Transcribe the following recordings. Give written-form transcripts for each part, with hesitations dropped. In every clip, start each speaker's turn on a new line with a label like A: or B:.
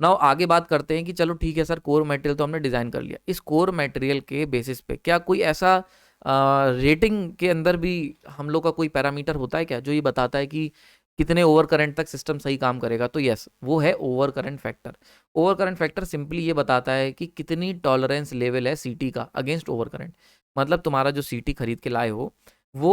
A: Now आगे बात करते हैं कि चलो ठीक है सर, कोर मटेरियल तो हमने डिज़ाइन कर लिया, इस कोर मटेरियल के बेसिस पे क्या कोई ऐसा रेटिंग के अंदर भी हम लोग का कोई पैरामीटर होता है क्या जो ये बताता है कि कितने ओवर करंट तक सिस्टम सही काम करेगा? तो यस, वो है over current factor. Over current factor simply ये बताता है कि कितनी टॉलरेंस लेवल है सीटी का अगेंस्ट ओवर करंट। मतलब तुम्हारा जो सीटी खरीद के लाए हो वो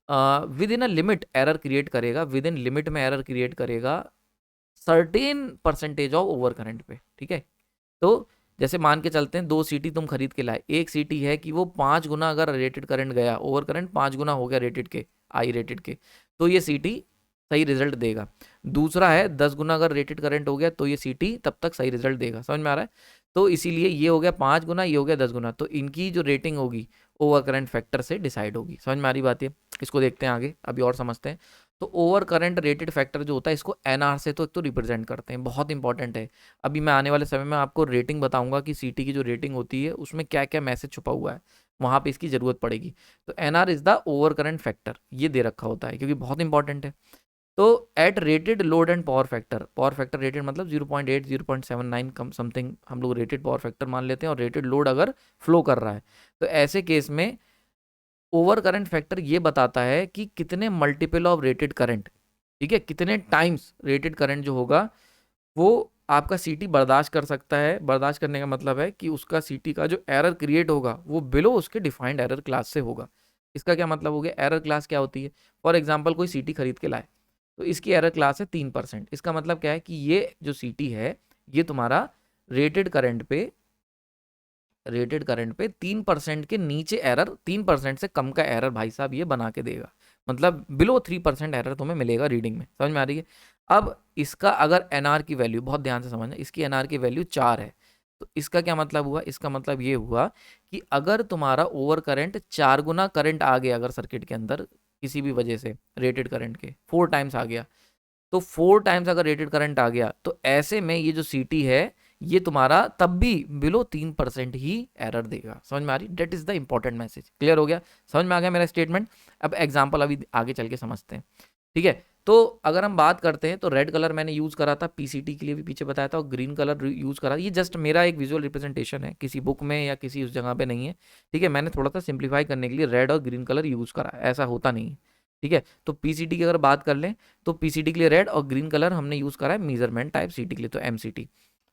A: with in a limit error create करेगा, विद इन लिमिट में एरर क्रिएट करेगा certain percentage of over current पे, ठीक है। तो जैसे मान के चलते हैं 2 सीटी तुम खरीद के लाए, एक सीटी है कि वो 5 गुना अगर रेटेड करंट गया, ओवर करंट 5 गुना हो गया रेटेड के, आई रेटेड के, तो ये सीटी सही रिजल्ट देगा। दूसरा है 10 गुना अगर रेटेड करंट हो गया तो ये सीटी तब तक सही रिजल्ट देगा। समझ में आ रहा है? तो इसीलिए ये हो गया 5 गुना, ये हो गया 10 गुना, तो इनकी जो रेटिंग होगी ओवर करंट फैक्टर से डिसाइड होगी। समझ में आ रही बात है? इसको देखते हैं आगे, अभी और समझते हैं। तो ओवर करंट रेटेड फैक्टर जो होता है इसको एनआर से तो एक तो रिप्रेजेंट करते हैं, बहुत इंपॉर्टेंट है। अभी मैं आने वाले समय में आपको रेटिंग बताऊंगा कि सीटी की जो रेटिंग होती है उसमें क्या क्या मैसेज छुपा हुआ है, वहां पे इसकी जरूरत पड़ेगी। तो NR is the over current factor, ये दे रखा होता है क्योंकि बहुत इंपॉर्टेंट है। तो at rated load and power factor rated मतलब 0.8 0.79 कम समथिंग हम लोग रेटेड पावर फैक्टर मान लेते हैं, और रेटेड लोड अगर फ्लो कर रहा है तो ऐसे केस में ओवर करंट फैक्टर ये बताता है कि कितने मल्टीपल ऑफ रेटेड करंट, ठीक है, कितने टाइम्स रेटेड करंट जो होगा वो आपका सीटी बर्दाश्त कर सकता है। बर्दाश्त करने का मतलब है कि उसका सीटी का जो एरर क्रिएट होगा वो बिलो उसके डिफाइंड एरर क्लास से होगा। इसका क्या मतलब हो गया? एरर क्लास क्या होती है? फॉर एग्जाम्पल कोई सीटी खरीद के लाए तो इसकी एरर क्लास है 3%। इसका मतलब क्या है कि ये जो सीटी है ये तुम्हारा रेटेड करंट पे, रेटेड करंट पे 3% के नीचे एरर, 3% से कम का एरर भाई साहब ये बना के देगा। मतलब बिलो 3% एरर तुम्हें मिलेगा रीडिंग में। समझ में आ रही है? अब इसका अगर एनआर की वैल्यू, बहुत ध्यान से समझना, इसकी एनआर की वैल्यू 4 है, तो इसका क्या मतलब हुआ? इसका मतलब ये हुआ कि अगर तुम्हारा ओवर करंट 4 गुना करंट आ गया अगर सर्किट के अंदर किसी भी वजह से, रेटेड करंट के 4 टाइम्स आ गया, तो 4 टाइम्स अगर रेटेड करंट आ गया तो ऐसे में ये जो सीटी है ये तुम्हारा तब भी बिलो 3% ही एरर देगा। समझ में आ रही? That is the important message. Clear हो गया? समझ में आ गया मेरा स्टेटमेंट? अब एग्जाम्पल अभी आगे चल के समझते हैं, ठीक है। तो अगर हम बात करते हैं तो रेड कलर मैंने यूज करा था पीसीटी के लिए भी पीछे बताया था, और ग्रीन कलर यूज करा, ये जस्ट मेरा एक विजुअल रिप्रेजेंटेशन है, किसी बुक में या किसी उस जगह पे नहीं है, ठीक है। मैंने थोड़ा सा सिंप्लीफाई करने के लिए रेड और ग्रीन कलर यूज करा, ऐसा होता नहीं है, ठीक है। तो पीसीटी की अगर बात कर लें तो पीसीटी के लिए रेड और ग्रीन कलर हमने यूज करा है मेजरमेंट टाइप सीटी के लिए, तो एमसीटी।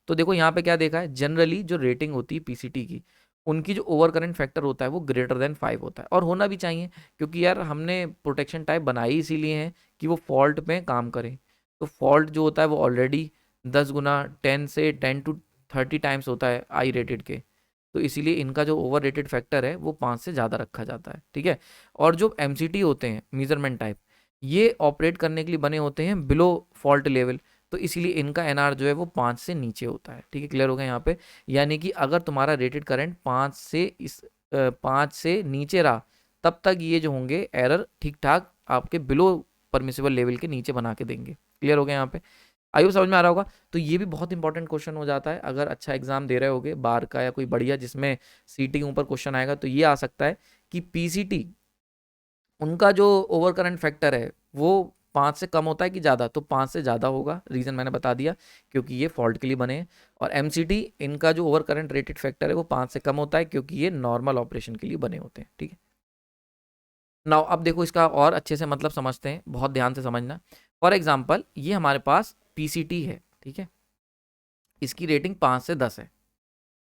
A: तो देखो यहाँ पे क्या देखा है, जनरली जो रेटिंग होती है पीसीटी की, उनकी जो ओवर करंट फैक्टर होता है वो ग्रेटर देन 5 होता है, और होना भी चाहिए क्योंकि यार हमने प्रोटेक्शन टाइप बनाई इसीलिए है कि वो फॉल्ट में काम करें। तो फॉल्ट जो होता है वो ऑलरेडी 10 गुना, 10 से 10 to 30 टाइम्स होता है आई रेटेड के, तो इसीलिए इनका जो ओवर रेटेड फैक्टर है वो 5 से ज़्यादा रखा जाता है, ठीक है। और जो एमसीटी होते हैं मेजरमेंट टाइप, ये ऑपरेट करने के लिए बने होते हैं बिलो फॉल्ट लेवल, तो इसीलिए इनका एनआर जो है वो 5 से नीचे होता है, ठीक है। क्लियर हो गया यहाँ पे? यानी कि अगर तुम्हारा रेटेड करंट 5 से नीचे रहा तब तक ये जो होंगे एरर ठीक ठाक आपके बिलो परमिसिबल लेवल के नीचे बना के देंगे। क्लियर हो गया यहाँ पे? आइए समझ में आ रहा होगा। तो ये भी बहुत इंपॉर्टेंट क्वेश्चन हो जाता है अगर अच्छा एग्जाम दे रहे होगे बार का या कोई बढ़िया जिसमें सीटी के ऊपर क्वेश्चन आएगा, तो ये आ सकता है कि पीसीटी उनका जो ओवर करंट फैक्टर है वो 5 से कम होता है कि ज़्यादा, तो 5 से ज़्यादा होगा, रीज़न मैंने बता दिया क्योंकि ये फॉल्ट के लिए बने हैं। और एमसीटी इनका जो ओवर करंट रेटेड फैक्टर है वो 5 से कम होता है क्योंकि ये नॉर्मल ऑपरेशन के लिए बने होते हैं, ठीक है। नाउ अब देखो इसका और अच्छे से मतलब समझते हैं, बहुत ध्यान से समझना। फॉर एग्जाम्पल ये हमारे पास पीसीटी है, ठीक है, इसकी रेटिंग 5 से 10 है,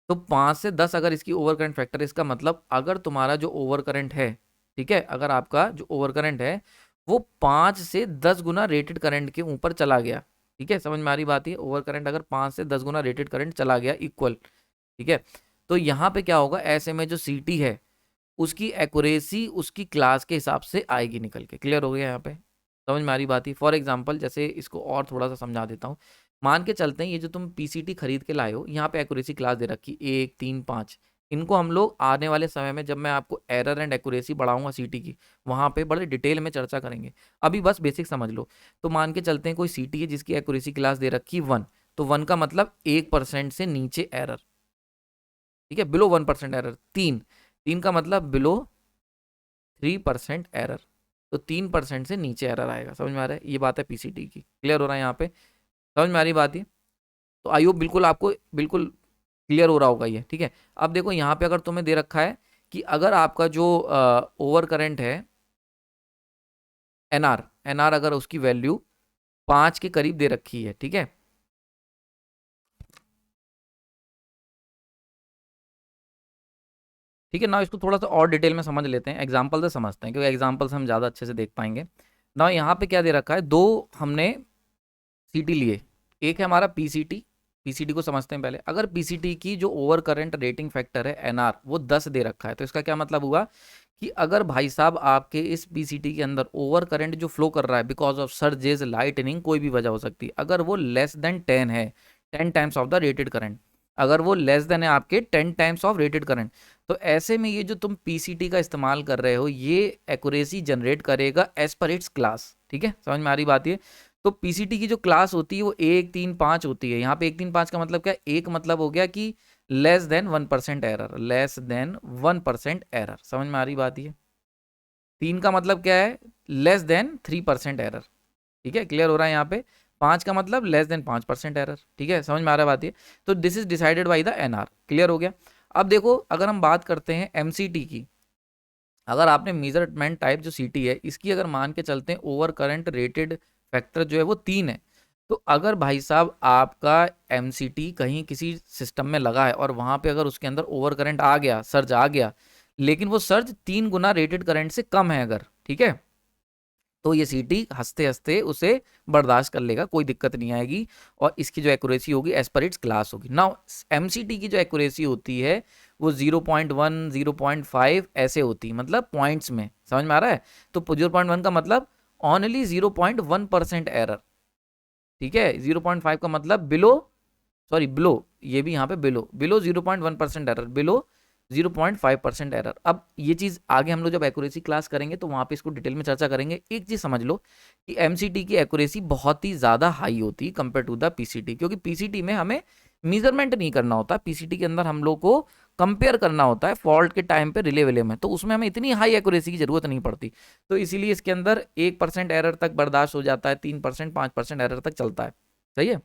A: तो 5 से 10 अगर इसकी ओवर करंट फैक्टर है, इसका मतलब अगर तुम्हारा जो ओवर करंट है, ठीक है, अगर आपका जो ओवर करंट है वो 5 से 10 गुना रेटेड करंट के ऊपर चला गया, ठीक है, समझ में आ रही बात? है ओवर करंट अगर 5 से 10 गुना रेटेड करंट चला गया इक्वल, ठीक है, तो यहाँ पे क्या होगा, ऐसे में जो सीटी है उसकी एक्यूरेसी उसकी क्लास के हिसाब से आएगी निकल के। क्लियर हो गया यहाँ पे? समझ में आ रही बात? ही फॉर एग्जाम्पल जैसे इसको और थोड़ा सा समझा देता हूँ। मान के चलते हैं ये जो तुम पीसीटी खरीद के लाए हो, यहाँ पे एक्यूरेसी क्लास दे रखी 1 3 5, इनको हम लोग आने वाले समय में जब मैं आपको एरर एंड एक्यूरेसी बढ़ाऊंगा सीटी की, वहां पे बड़े डिटेल में चर्चा करेंगे। अभी बस बेसिक समझ लो। तो मान के चलते हैं कोई सीटी है जिसकी एक्यूरेसी क्लास दे रखी 1, तो 1 का मतलब 1% से नीचे एरर, ठीक है, बिलो 1% एरर। 3, 3 का मतलब बिलो 3% एरर, तो 3% से नीचे एरर आएगा। समझ में आ रहा है? ये बात है पीसीटी की। क्लियर हो रहा है यहाँ पे? समझ में आ रही बात? ये तो आई होप बिल्कुल आपको बिल्कुल क्लियर हो रहा होगा ये, ठीक है। अब देखो यहाँ पे अगर तुम्हें दे रखा है कि अगर आपका जो ओवर करंट है एनआर, एनआर अगर उसकी वैल्यू 5 के करीब दे रखी है, ठीक है, ठीक है ना। इसको थोड़ा सा और डिटेल में समझ लेते हैं, एग्जाम्पल से समझते हैं, क्योंकि एग्जाम्पल से हम ज़्यादा अच्छे से देख पाएंगे ना। यहाँ पे क्या दे रखा है, दो हमने सीटी लिए, एक है हमारा पीसीटी, पीसीटी को समझते हैं पहले। अगर पीसीटी की जो ओवर करंट रेटिंग फैक्टर है एनआर वो 10 दे रखा है, तो इसका क्या मतलब हुआ कि अगर भाई साहब आपके इस पीसीटी के अंदर ओवर करंट जो फ्लो कर रहा है बिकॉज ऑफ सर्जेस लाइटनिंग, कोई भी वजह हो सकती है, अगर वो लेस देन 10 है, 10 times of the rated current, अगर वो लेस देन है आपके 10 टाइम्स ऑफ रेटेड करंट, तो ऐसे में ये जो तुम पीसीटी का इस्तेमाल कर रहे हो ये एक्यूरेसी जनरेट करेगा एज पर इट्स क्लास, ठीक है, समझ में आ रही बात ये। तो पीसीटी की जो क्लास होती है वो 1 3 5 होती है। यहाँ पे 1 3 5 का मतलब क्या है, एक मतलब हो गया कि less than 1% error, less than 1% error, समझ में आ रही बात ये। 3 का मतलब क्या है, लेस देन 3% एरर, ठीक है, क्लियर हो रहा है यहाँ पे। 5 का मतलब लेस देन 5% एरर, ठीक है, समझ में आ रहा है बात ये। तो this is decided by the NR, clear हो गया। अब देखो अगर हम बात करते हैं एमसीटी की, अगर आपने मेजरमेंट टाइप जो सीटी है इसकी अगर मान के चलते हैं ओवर करंट रेटेड फैक्टर जो है वो 3 है, तो अगर भाई साहब आपका एमसीटी कहीं किसी सिस्टम में लगा है और वहां पे अगर उसके अंदर ओवर करंट आ गया, सर्ज आ गया, लेकिन वो सर्ज 3 गुना रेटेड करंट से कम है अगर, ठीक है, तो ये सीटी हंसते हंसते उसे बर्दाश्त कर लेगा, कोई दिक्कत नहीं आएगी, और इसकी जो एक्यूरेसी होगी एज पर इट्स क्लास होगी। नाउ एमसीटी की जो एक्यूरेसी होती है वो 0.1 0.5 ऐसे होती है, मतलब पॉइंट्स में, समझ में आ रहा है। तो 0.1 का मतलब ओनली 0.1% एरर, ठीक है, 0.5 का मतलब बिलो, सॉरी बिलो, ये भी यहाँ पे below, below 0.1% error, below 0.5% error. अब ये चीज़ आगे हम लोग जब एक्यूरेसी क्लास करेंगे तो वहाँ पे इसको डिटेल में चर्चा करेंगे। एक चीज़ समझ लो कि एमसीटी की एक्यूरेसी बहुत ही ज़्यादा हाई होती है कंपेयर टू द पीसीटी, क्योंकि पीसीटी में हमें मेजरमेंट नहीं करना होता, पीसीटी के अंदर हम लोग को कंपेयर करना होता है फॉल्ट के टाइम पे रिले विले में, तो उसमें हमें इतनी हाई एक्यूरेसी की जरूरत नहीं पड़ती। तो इसीलिए इसके अंदर 1% एरर तक बर्दाश्त हो जाता है, 3% 5% एरर तक चलता है, सही है।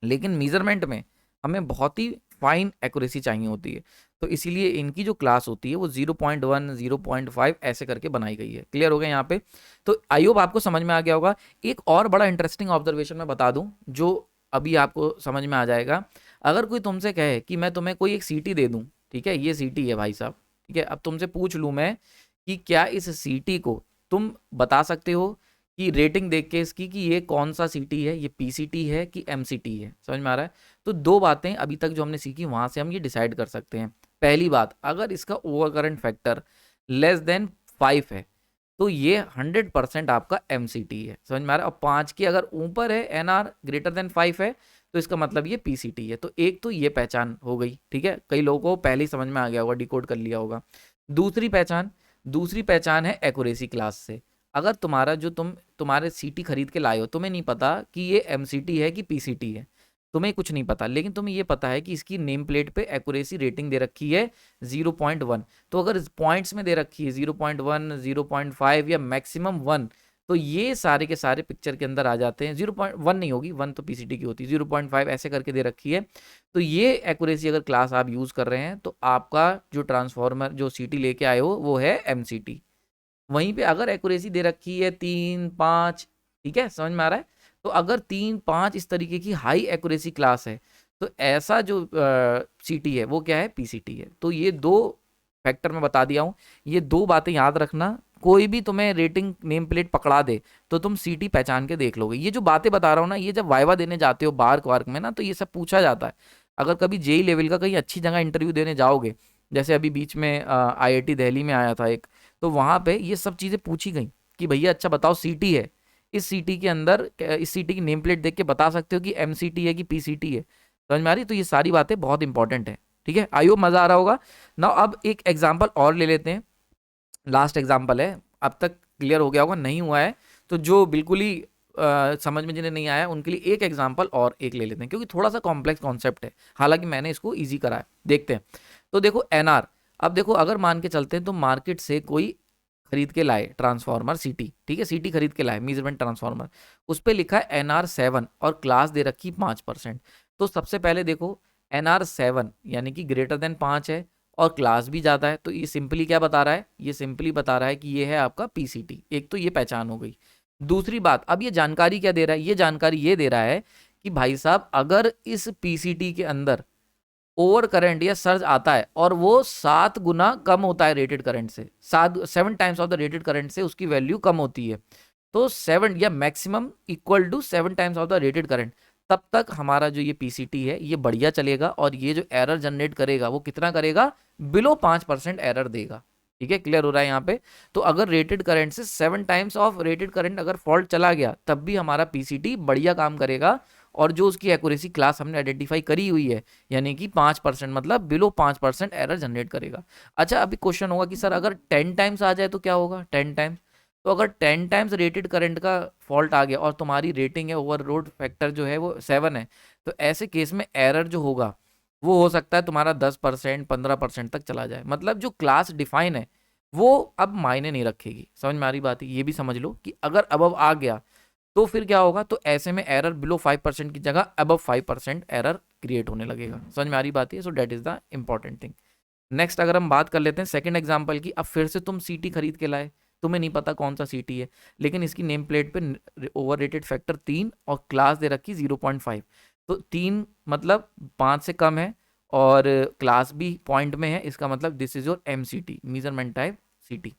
A: लेकिन मेजरमेंट में हमें बहुत ही फाइन एक्यूरेसी चाहिए होती है, तो इसीलिए इनकी जो क्लास होती है वो 0.1 0.5 ऐसे करके बनाई गई है, क्लियर हो गया यहाँ पे। तो आई होप आपको समझ में आ गया होगा। एक और बड़ा इंटरेस्टिंग ऑब्जर्वेशन मैं बता दूं जो अभी आपको समझ में आ जाएगा। अगर कोई तुमसे कहे कि मैं तुम्हें कोई एक सीटी दे दूं, ठीक है, ये सीटी है भाई साहब, ठीक है, अब तुमसे पूछ लूं मैं कि क्या इस सीटी को तुम बता सकते हो कि रेटिंग देख के इसकी कि ये कौन सा सीटी है, ये पीसीटी है कि एमसीटी है, समझ में आ रहा है। तो दो बातें अभी तक जो हमने सीखी वहां से हम ये डिसाइड कर सकते हैं। पहली बात, अगर इसका over current factor less than 5 है तो ये 100% आपका एमसीटी है, समझ में आ रहा है। और 5 के अगर ऊपर है, एनआर ग्रेटर देन 5 है, तो इसका मतलब ये पीसीटी है। तो एक तो ये पहचान हो गई, ठीक है, कई लोगों को पहले ही समझ में आ गया होगा, डिकोड कर लिया होगा। दूसरी पहचान, दूसरी पहचान है एक्यूरेसी क्लास से। अगर तुम्हारा जो तुम्हारे सीटी खरीद के लाए हो, तुम्हें नहीं पता कि ये एमसीटी है कि पीसीटी है, तुम्हें कुछ नहीं पता, लेकिन तुम्हें ये पता है कि इसकी नेम प्लेट पे एक्यूरेसी रेटिंग दे रखी है 0.1, तो अगर पॉइंट्स में दे रखी है 0.1 0.5 या मैक्सिमम 1, तो ये सारे के सारे पिक्चर के अंदर आ जाते हैं। 0.1 नहीं होगी, 1 तो पीसीटी की होती है, 0.5 ऐसे करके दे रखी है, तो ये एक्यूरेसी अगर क्लास आप यूज़ कर रहे हैं तो आपका जो ट्रांसफॉर्मर जो सीटी लेके आए हो वो है एमसीटी। वहीं पे अगर एक्यूरेसी दे रखी है 3 5, ठीक है, समझ में आ रहा है। तो अगर 3 5 इस तरीके की हाई एक्यूरेसी क्लास है, तो ऐसा जो सीटी है वो क्या है, पीसीटी है। तो ये दो फैक्टर मैं बता दिया हूँ, ये दो बातें याद रखना। कोई भी तुम्हें रेटिंग नेम प्लेट पकड़ा दे तो तुम सीटी पहचान के देख लोगे। ये जो बातें बता रहा हूँ ना, ये जब वाइवा देने जाते हो बार्क वार्क में ना, तो ये सब पूछा जाता है। अगर कभी जेई लेवल का कहीं अच्छी जगह इंटरव्यू देने जाओगे, जैसे अभी बीच में आईआईटी दिल्ली में आया था एक, तो वहाँ पे ये सब चीज़ें पूछी गई कि भैया अच्छा बताओ, सीटी है, इस सीटी के अंदर इस सीटी की नेम प्लेट देख के बता सकते हो कि एमसीटी है कि पीसीटी है, समझ में आ रही। तो ये सारी बातें बहुत इंपॉर्टेंट है, ठीक है, आई होप मज़ा आ रहा होगा ना। अब एक एग्जाम्पल और ले लेते हैं, लास्ट एग्जाम्पल है, अब तक क्लियर हो गया होगा, नहीं हुआ है तो जो बिल्कुल ही समझ में जिन्हें नहीं आया उनके लिए एक एग्जाम्पल और एक ले लेते हैं, क्योंकि थोड़ा सा कॉम्प्लेक्स कॉन्सेप्ट है, हालांकि मैंने इसको ईजी करा है। देखते हैं, तो देखो एनआर, अब देखो अगर मान के चलते हैं तो मार्केट से कोई खरीद के लाए ट्रांसफॉर्मर सीटी, ठीक है, सीटी खरीद के लाए मेजरमेंट ट्रांसफॉर्मर, उस पर लिखा है एनआर 7 और क्लास दे रखी 5%। तो सबसे पहले देखो NR7 यानी कि ग्रेटर देन 5 है और क्लास भी ज़्यादा है, तो ये सिंपली क्या बता रहा है, ये सिंपली बता रहा है कि ये है आपका PCT। एक तो ये पहचान हो गई। दूसरी बात, अब ये जानकारी क्या दे रहा है, ये जानकारी ये दे रहा है कि भाई साहब अगर इस PCT के अंदर ओवर करंट या सर्ज आता है और वो 7 गुना कम होता है रेटेड करंट से, 7 times of the rated current से उसकी वैल्यू कम होती है, तो 7 या maximum equal to 7 times of the rated current, तब तक हमारा जो ये PCT है ये बढ़िया चलेगा और ये जो एरर जनरेट करेगा वो कितना करेगा, बिलो 5% एरर देगा। ठीक है, क्लियर हो रहा है यहाँ पे। तो अगर रेटेड करंट से 7 टाइम्स ऑफ रेटेड करंट अगर फॉल्ट चला गया तब भी हमारा PCT बढ़िया काम करेगा और जो उसकी एक्यूरेसी क्लास हमने आइडेंटिफाई करी हुई है यानी कि 5%, मतलब बिलो 5% एरर जनरेट करेगा। अच्छा, अभी क्वेश्चन होगा कि सर अगर 10 टाइम्स आ जाए तो क्या होगा, 10 टाइम्स, तो अगर 10 टाइम्स रेटेड करंट का फॉल्ट आ गया और तुम्हारी रेटिंग है ओवरलोड फैक्टर जो है वो 7 है, तो ऐसे केस में एरर जो होगा वो हो सकता है तुम्हारा 10% 15% तक चला जाए। मतलब जो क्लास डिफाइन है वो अब मायने नहीं रखेगी। समझ में आ रही बात है, ये भी समझ लो कि अगर अबव आ गया तो फिर क्या होगा, तो ऐसे में एरर बिलो 5% की जगह अबव 5% एरर क्रिएट होने लगेगा। समझ में आ रही बात है, so that is the important thing. Next अगर हम बात कर लेते हैं सेकंड एग्जांपल की, अब फिर से तुम सीटी खरीद के लाए, तुम्हें नहीं पता कौन सा सीटी है, लेकिन इसकी नेम प्लेट पे ओवर रेटेड फैक्टर 3 और क्लास दे रखी 0.5, तो 3 मतलब 5 से कम है और क्लास भी पॉइंट में है, इसका मतलब this is your MCT, measurement type सीटी।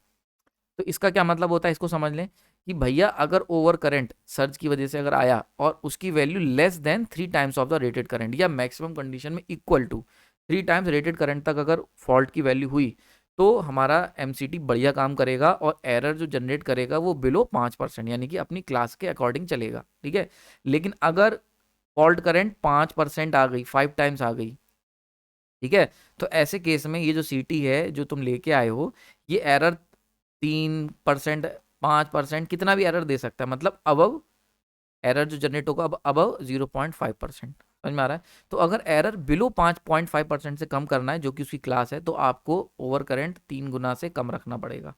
A: तो इसका क्या मतलब होता है, इसको समझ लें कि भैया अगर ओवर करंट सर्ज की वजह से अगर आया और उसकी value less than 3 times of the rated current या मैक्सिमम कंडीशन में equal to 3 times rated current तक अगर फॉल्ट की वैल्यू हुई तो हमारा MCT बढ़िया काम करेगा और एरर जो जनरेट करेगा वो बिलो 5% यानी कि अपनी क्लास के अकॉर्डिंग चलेगा। ठीक है, लेकिन अगर फॉल्ट करंट 5% आ गई, 5 टाइम्स आ गई, ठीक है, तो ऐसे केस में ये जो सीटी है जो तुम लेके आए हो ये एरर 3% 5% कितना भी एरर दे सकता है, मतलब अबव एरर जो जनरेट होगा अब अबव 0.5%। समझ में आ रहा है। तो अगर एरर बिलो 5.5% से कम करना है जो कि उसकी क्लास है तो आपको ओवर करंट 3 गुना से कम रखना पड़ेगा।